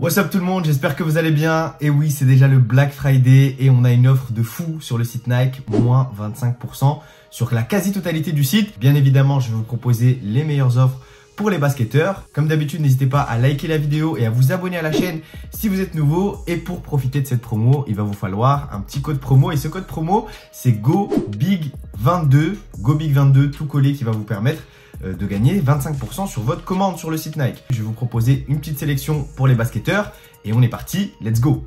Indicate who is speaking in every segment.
Speaker 1: What's up tout le monde, j'espère que vous allez bien. Et oui, c'est déjà le Black Friday et on a une offre de fou sur le site Nike, moins 25% sur la quasi-totalité du site. Bien évidemment, je vais vous proposer les meilleures offres pour les basketteurs. Comme d'habitude, n'hésitez pas à liker la vidéo et à vous abonner à la chaîne si vous êtes nouveau. Et pour profiter de cette promo, il va vous falloir un petit code promo. Et ce code promo, c'est GOBIG22, GOBIG22 tout collé, qui va vous permettre de gagner 25% sur votre commande sur le site Nike. Je vais vous proposer une petite sélection pour les basketteurs et on est parti, let's go!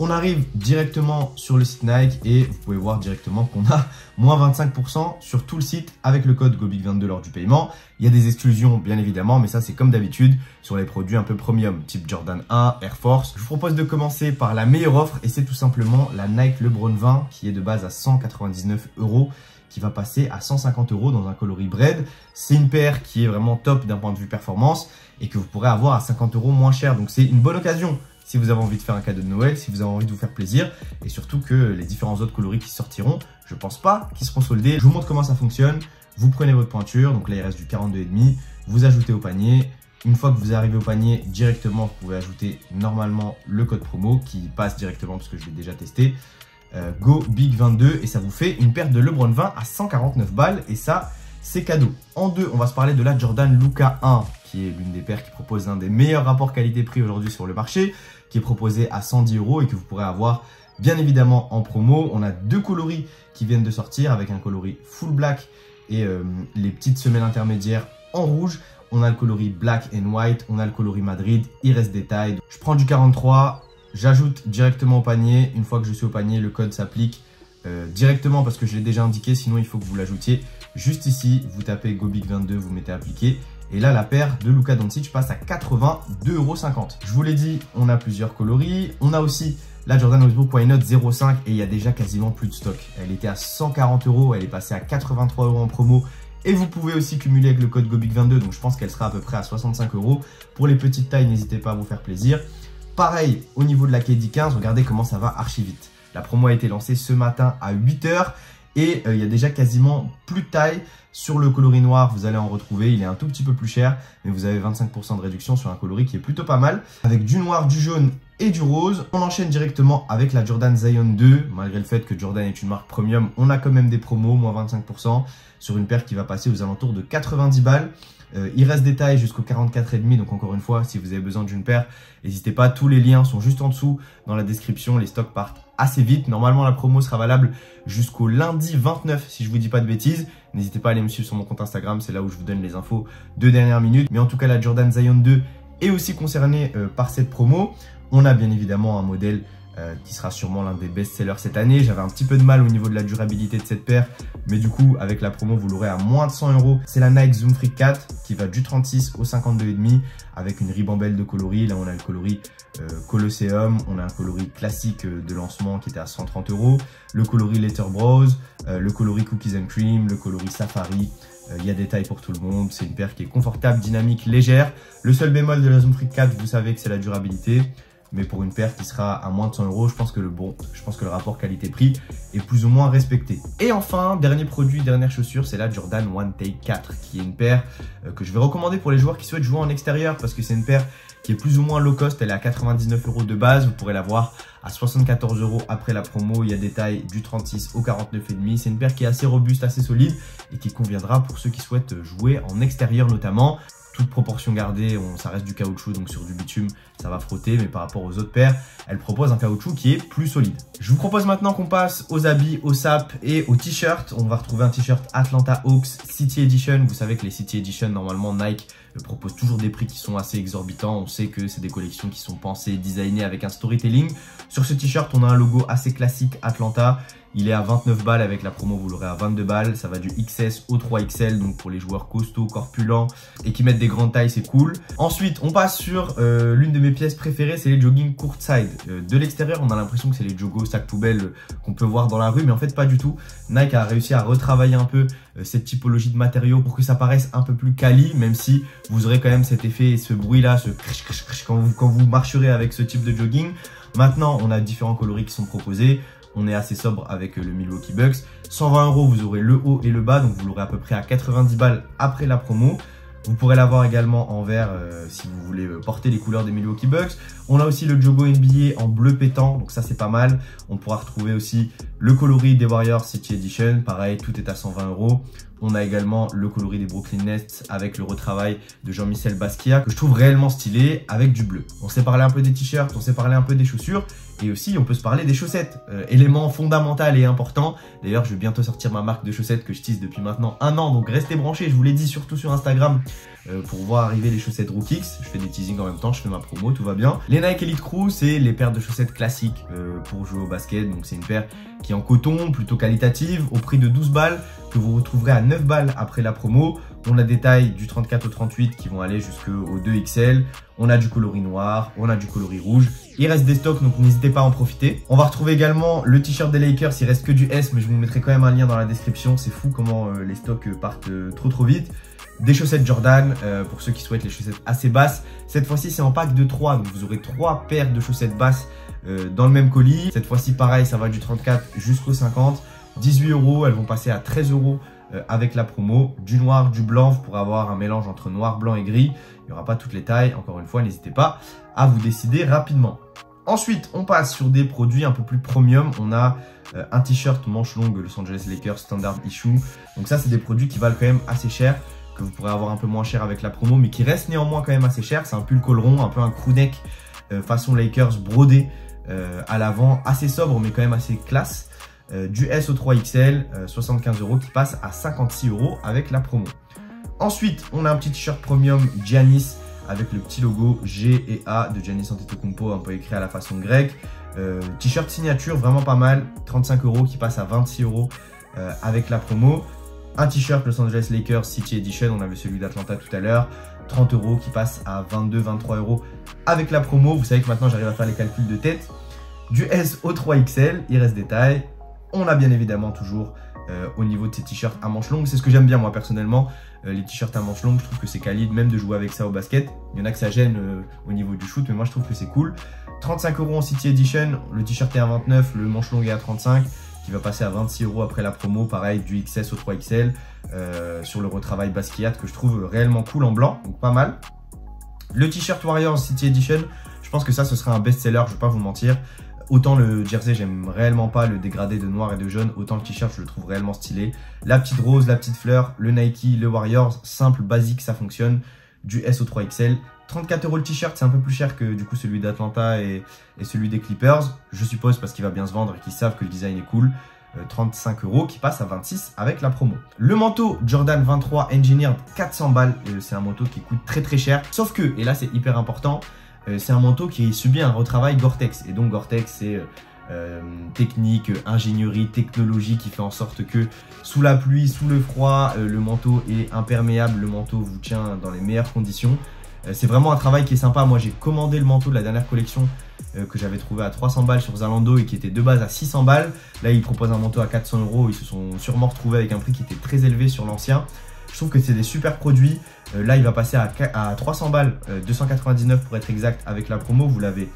Speaker 1: On arrive directement sur le site Nike et vous pouvez voir directement qu'on a moins 25% sur tout le site avec le code GOBIG22 lors du paiement. Il y a des exclusions bien évidemment, mais ça c'est comme d'habitude sur les produits un peu premium, type Jordan 1, Air Force. Je vous propose de commencer par la meilleure offre et c'est tout simplement la Nike LeBron 20 qui est de base à 199 €, qui va passer à 150 € dans un coloris bread. C'est une paire qui est vraiment top d'un point de vue performance et que vous pourrez avoir à 50 € moins cher. Donc c'est une bonne occasion si vous avez envie de faire un cadeau de Noël, si vous avez envie de vous faire plaisir et surtout que les différents autres coloris qui sortiront, je pense pas qu'ils seront soldés. Je vous montre comment ça fonctionne. Vous prenez votre pointure, donc là il reste du 42,5, vous ajoutez au panier. Une fois que vous arrivez au panier, directement vous pouvez ajouter normalement le code promo qui passe directement parce que je l'ai déjà testé. GOBIG22 et ça vous fait une paire de LeBron 20 à 149 balles et ça c'est cadeau. En deux, on va se parler de la Jordan Luka 1 qui est l'une des paires qui propose l'un des meilleurs rapports qualité-prix aujourd'hui sur le marché, qui est proposé à 110 € et que vous pourrez avoir bien évidemment en promo. On a deux coloris qui viennent de sortir avec un coloris full black et les petites semelles intermédiaires en rouge. On a le coloris black and white, on a le coloris Madrid, il reste des tailles. Je prends du 43, j'ajoute directement au panier. Une fois que je suis au panier, le code s'applique directement parce que je l'ai déjà indiqué, sinon il faut que vous l'ajoutiez. Juste ici, vous tapez GOBIG22, vous mettez appliqué. Et là, la paire de Luka Doncic passe à 82,50 €. Je vous l'ai dit, on a plusieurs coloris. On a aussi la Jordan Westbrook Why Not 0,5 et il y a déjà quasiment plus de stock. Elle était à 140 €, elle est passée à 83 € en promo. Et vous pouvez aussi cumuler avec le code GOBIG22, donc je pense qu'elle sera à peu près à 65 €. Pour les petites tailles, n'hésitez pas à vous faire plaisir. Pareil, au niveau de la KD15, regardez comment ça va archi vite. La promo a été lancée ce matin à 8 h. Et il y a déjà quasiment plus de taille. Sur le coloris noir, vous allez en retrouver. Il est un tout petit peu plus cher, mais vous avez 25% de réduction sur un coloris qui est plutôt pas mal. Avec du noir, du jaune et du rose. On enchaîne directement avec la Jordan Zion 2. Malgré le fait que Jordan est une marque premium, on a quand même des promos, moins 25%, sur une paire qui va passer aux alentours de 90 balles. Il reste des tailles jusqu'au 44,5, donc encore une fois, si vous avez besoin d'une paire, n'hésitez pas, tous les liens sont juste en dessous dans la description, les stocks partent assez vite. Normalement, la promo sera valable jusqu'au lundi 29, si je vous dis pas de bêtises. N'hésitez pas à aller me suivre sur mon compte Instagram, c'est là où je vous donne les infos de dernière minute. Mais en tout cas, la Jordan Zion 2 est aussi concernée par cette promo. On a bien évidemment un modèle qui sera sûrement l'un des best-sellers cette année. J'avais un petit peu de mal au niveau de la durabilité de cette paire, mais du coup, avec la promo, vous l'aurez à moins de 100 €. C'est la Nike Zoom Freak 4 qui va du 36 au 52,5 avec une ribambelle de coloris. Là, on a le coloris Colosseum, on a un coloris classique de lancement qui était à 130 €, le coloris Letter Bros, le coloris Cookies and Cream, le coloris Safari. Il y a des tailles pour tout le monde. C'est une paire qui est confortable, dynamique, légère. Le seul bémol de la Zoom Freak 4, vous savez que c'est la durabilité. Mais pour une paire qui sera à moins de 100 €, je pense que le rapport qualité-prix est plus ou moins respecté. Et enfin, dernier produit, dernière chaussure, c'est la Jordan One Take 4, qui est une paire que je vais recommander pour les joueurs qui souhaitent jouer en extérieur, parce que c'est une paire qui est plus ou moins low cost. Elle est à 99 € de base. Vous pourrez l'avoir à 74 € après la promo. Il y a des tailles du 36 au 49,5. C'est une paire qui est assez robuste, assez solide et qui conviendra pour ceux qui souhaitent jouer en extérieur notamment. Toute proportion gardée, ça reste du caoutchouc, donc sur du bitume, ça va frotter, mais par rapport aux autres paires, elle propose un caoutchouc qui est plus solide. Je vous propose maintenant qu'on passe aux habits, aux sapes et aux t-shirts. On va retrouver un t-shirt Atlanta Hawks City Edition. Vous savez que les City Edition, normalement, Nike propose toujours des prix qui sont assez exorbitants. On sait que c'est des collections qui sont pensées, designées avec un storytelling. Sur ce t-shirt, on a un logo assez classique Atlanta. Il est à 29 balles, avec la promo vous l'aurez à 22 balles. Ça va du XS au 3XL, donc pour les joueurs costauds, corpulents et qui mettent des grandes tailles, c'est cool. Ensuite, on passe sur l'une de mes pièces préférées, c'est les jogging courtside. De l'extérieur, on a l'impression que c'est les joggos sac poubelle qu'on peut voir dans la rue, mais en fait pas du tout. Nike a réussi à retravailler un peu cette typologie de matériaux pour que ça paraisse un peu plus quali, même si vous aurez quand même cet effet et ce bruit là, ce crish, crish, crish, quand vous marcherez avec ce type de jogging. Maintenant, on a différents coloris qui sont proposés. On est assez sobre avec le Milwaukee Bucks. 120 €, vous aurez le haut et le bas, donc vous l'aurez à peu près à 90 balles après la promo. Vous pourrez l'avoir également en vert si vous voulez porter les couleurs des Milwaukee Bucks. On a aussi le Jogo NBA en bleu pétant, donc ça c'est pas mal. On pourra retrouver aussi le coloris des Warriors City Edition, pareil, tout est à 120 €. On a également le coloris des Brooklyn Nets avec le retravail de Jean-Michel Basquiat que je trouve réellement stylé avec du bleu. On s'est parlé un peu des t-shirts, on s'est parlé un peu des chaussures et aussi on peut se parler des chaussettes. Élément fondamental et important. D'ailleurs, je vais bientôt sortir ma marque de chaussettes que je tease depuis maintenant 1 an. Donc restez branchés, je vous l'ai dit surtout sur Instagram pour voir arriver les chaussettes Rookix. Je fais des teasings en même temps, je fais ma promo, tout va bien. Les Nike Elite Crew, c'est les paires de chaussettes classiques pour jouer au basket. Donc c'est une paire qui est en coton, plutôt qualitative, au prix de 12 balles que vous retrouverez à 9 balles après la promo. On a des tailles du 34 au 38 qui vont aller jusqu'au 2XL. On a du coloris noir, on a du coloris rouge. Il reste des stocks, donc n'hésitez pas à en profiter. On va retrouver également le t-shirt des Lakers. Il reste que du S, mais je vous mettrai quand même un lien dans la description. C'est fou comment les stocks partent trop vite. Des chaussettes Jordan, pour ceux qui souhaitent les chaussettes assez basses. Cette fois-ci, c'est en pack de 3, donc vous aurez 3 paires de chaussettes basses dans le même colis. Cette fois-ci, pareil, ça va du 34 jusqu'au 50. 18 €, elles vont passer à 13 € avec la promo. Du noir, du blanc, vous pourrez avoir un mélange entre noir, blanc et gris. Il n'y aura pas toutes les tailles, encore une fois, n'hésitez pas à vous décider rapidement. Ensuite, on passe sur des produits un peu plus premium. On a un t-shirt manche longue Los Angeles Lakers Standard Issue. Donc ça, c'est des produits qui valent quand même assez cher, que vous pourrez avoir un peu moins cher avec la promo, mais qui restent néanmoins quand même assez cher. C'est un pull col rond, un peu un crew neck façon Lakers brodé à l'avant, assez sobre mais quand même assez classe. Du S au 3XL, 75 € qui passe à 56 € avec la promo. Ensuite, on a un petit t-shirt premium Giannis avec le petit logo G et A de Giannis Antetokounmpo, un peu écrit à la façon grecque. T-shirt signature, vraiment pas mal, 35 € qui passe à 26 € avec la promo. Un t-shirt Los Angeles Lakers City Edition, on avait celui d'Atlanta tout à l'heure, 30 € qui passe à 22-23 € avec la promo. Vous savez que maintenant j'arrive à faire les calculs de tête. Du S au 3XL, il reste des tailles. On a bien évidemment toujours au niveau de ces t-shirts à manches longues. C'est ce que j'aime bien moi personnellement, les t-shirts à manches longues. Je trouve que c'est quali même de jouer avec ça au basket. Il y en a que ça gêne au niveau du shoot, mais moi je trouve que c'est cool. 35 € en City Edition, le t-shirt est à 29, le manche longue est à 35, qui va passer à 26 € après la promo. Pareil, du XS au 3XL sur le retravail Basquiat que je trouve réellement cool en blanc, donc pas mal. Le t-shirt Warriors City Edition, je pense que ça ce sera un best-seller, je vais pas vous mentir. Autant le jersey, j'aime réellement pas le dégradé de noir et de jaune, autant le t-shirt, je le trouve réellement stylé. La petite rose, la petite fleur, le Nike, le Warriors, simple, basique, ça fonctionne. Du S au 3XL. 34 € le t-shirt, c'est un peu plus cher que du coup celui d'Atlanta et celui des Clippers. Je suppose parce qu'il va bien se vendre et qu'ils savent que le design est cool. 35 € qui passe à 26 avec la promo. Le manteau Jordan 23 Engineered, 400 balles. C'est un manteau qui coûte très cher. Sauf que, et là c'est hyper important, c'est un manteau qui subit un retravail Gore-Tex. Et donc Gore-Tex, c'est technique, ingénierie, technologie qui fait en sorte que sous la pluie, sous le froid, le manteau est imperméable, le manteau vous tient dans les meilleures conditions. C'est vraiment un travail qui est sympa. Moi j'ai commandé le manteau de la dernière collection que j'avais trouvé à 300 balles sur Zalando et qui était de base à 600 balles. Là ils proposent un manteau à 400 €. Ils se sont sûrement retrouvés avec un prix qui était très élevé sur l'ancien. Je trouve que c'est des super produits. Là il va passer à 300 balles, 299 pour être exact avec la promo. Vous l'avez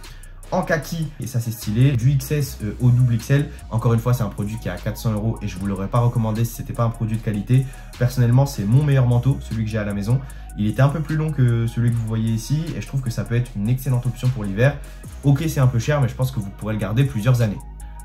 Speaker 1: en kaki et ça c'est stylé. Du XS au double XL. Encore une fois c'est un produit qui est à 400 € et je vous l'aurais pas recommandé si c'était pas un produit de qualité. Personnellement c'est mon meilleur manteau, celui que j'ai à la maison. Il était un peu plus long que celui que vous voyez ici et je trouve que ça peut être une excellente option pour l'hiver. Ok c'est un peu cher mais je pense que vous pourrez le garder plusieurs années.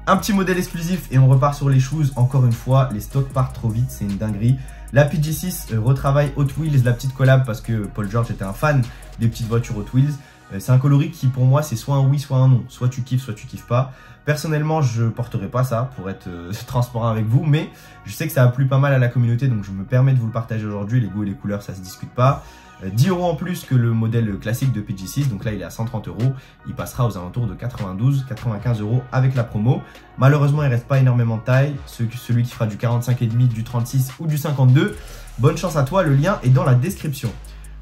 Speaker 1: Un petit modèle exclusif et on repart sur les shoes. Encore une fois les stocks partent trop vite, c'est une dinguerie. La PG6 retravaille Hot Wheels, la petite collab parce que Paul George était un fan des petites voitures Hot Wheels. C'est un coloris qui pour moi c'est soit un oui soit un non, soit tu kiffes pas. Personnellement je porterai pas ça pour être transparent avec vous, mais je sais que ça a plu pas mal à la communauté donc je me permets de vous le partager aujourd'hui. Les goûts et les couleurs ça se discute pas. 10 € en plus que le modèle classique de PG6, donc là il est à 130 €, il passera aux alentours de 92-95 € avec la promo. Malheureusement il reste pas énormément de taille, celui qui fera du 45,5, du 36 ou du 52, bonne chance à toi, le lien est dans la description.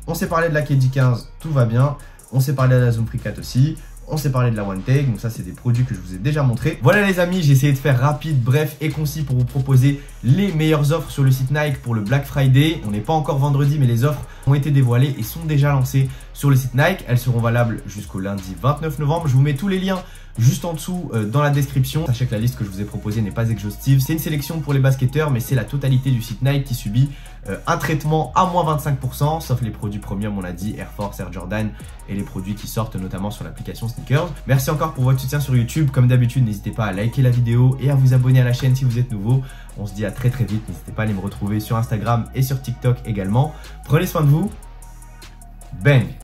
Speaker 1: On s'est parlé de la KD15, tout va bien. On s'est parlé de la Zoom Free 4 aussi. On s'est parlé de la One Take. Donc ça, c'est des produits que je vous ai déjà montrés. Voilà les amis, j'ai essayé de faire rapide, bref et concis pour vous proposer les meilleures offres sur le site Nike pour le Black Friday. On n'est pas encore vendredi, mais les offres ont été dévoilées et sont déjà lancées sur le site Nike. Elles seront valables jusqu'au lundi 29 novembre. Je vous mets tous les liens juste en dessous dans la description. Sachez que la liste que je vous ai proposée n'est pas exhaustive. C'est une sélection pour les basketteurs, mais c'est la totalité du site Nike qui subit un traitement à moins 25%, sauf les produits premium, on l'a dit, Air Force, Air Jordan et les produits qui sortent notamment sur l'application Sneakers. Merci encore pour votre soutien sur YouTube. Comme d'habitude, n'hésitez pas à liker la vidéo et à vous abonner à la chaîne si vous êtes nouveau. On se dit à très vite. N'hésitez pas à aller me retrouver sur Instagram et sur TikTok également. Prenez soin de vous. Bang!